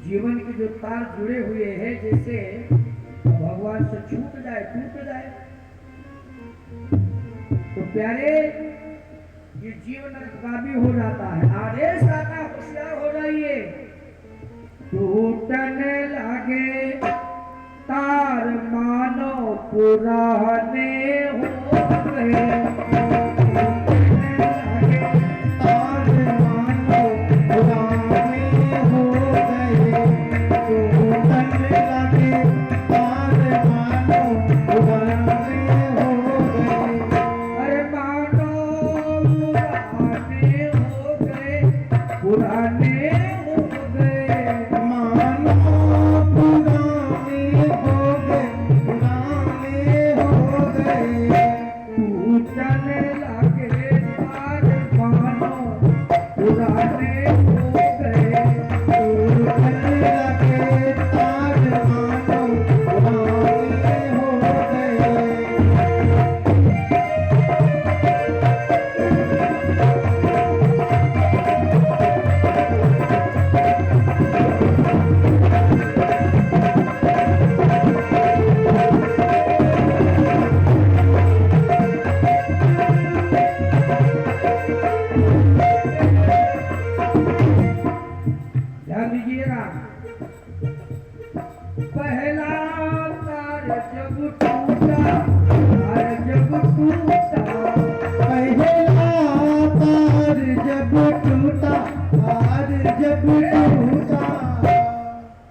जीवन के जो तार जुड़े हुए हैं जैसे भगवान से छूट जाए टूट जाए। तो प्यारे ये जीवन नरकगामी हो जाता है। आदेश आता होशियार हो जाइए। टूटने लगे तार मानो पुराने हो गए।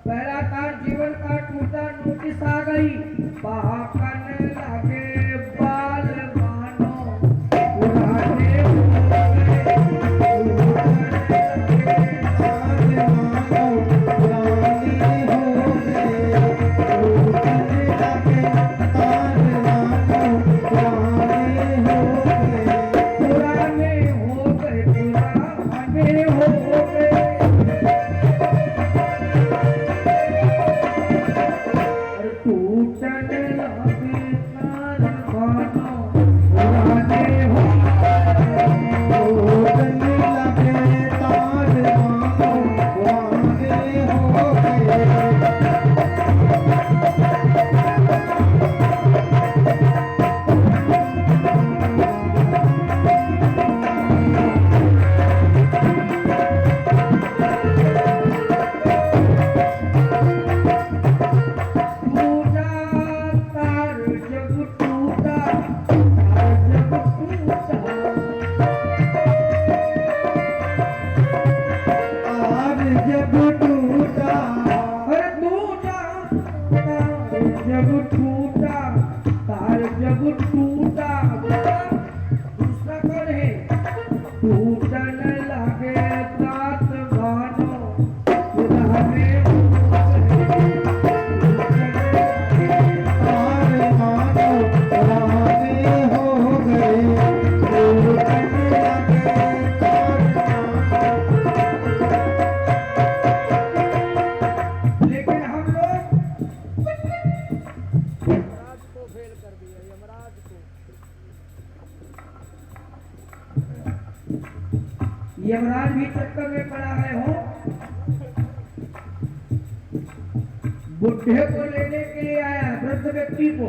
पहला तार जीवन का टूटा नोटिस आ गई। बहाकने लगे बाल मानो पुराने हो गए। यमराज भी चक्कर में पड़ा है हो। बुढ़े को लेने के लिए आया वृद्ध व्यक्ति को,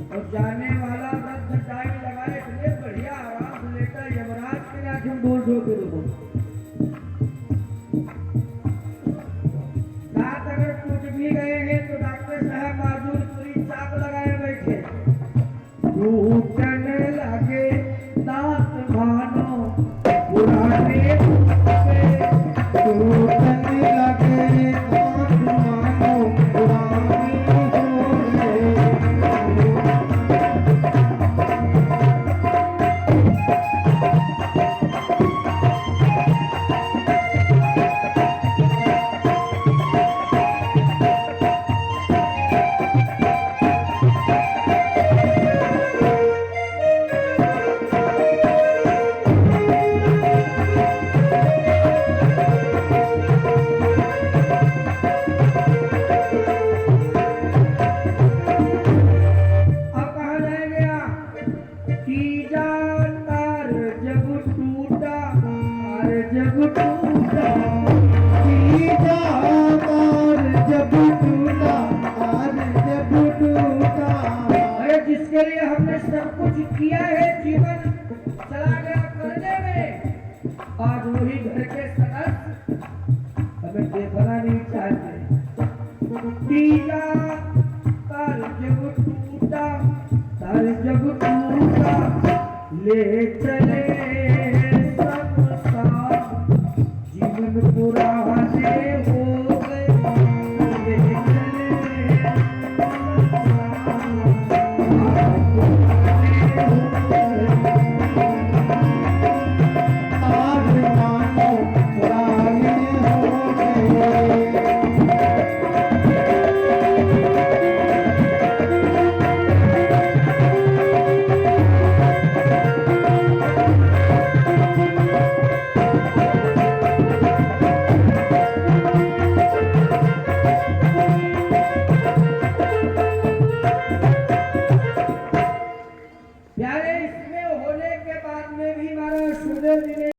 और जाने वाला वृद्ध टाइम लगाए इतने बढ़िया आराम से लेकर यमराज के आंखें बोल दो के रुको। दांत अगर टूट भी गए हैं तो डॉक्टर साहब माजूर पूरी चाप लगाए बैठे। टूटने लगे दांत मानो पुराने टूटने लगे दांत मानो पुराने हो गए। जब टूटा टूटा तार जब टूटा, तार जब टूटा। अरे जिसके लिए हमने सब कुछ किया है, जीवन चला गया करने में, आज वही घर के सदस्य हमें देखना नहीं चाहते। टूटा तार जब टूटा, तार जब टूटा, ले चले सब साथ, जीवन पुराने हो गए, ले चले आज मानो पुराने हो गए। प्यारे, इसमें होने के बाद में भी हमारा सुदेव जी ने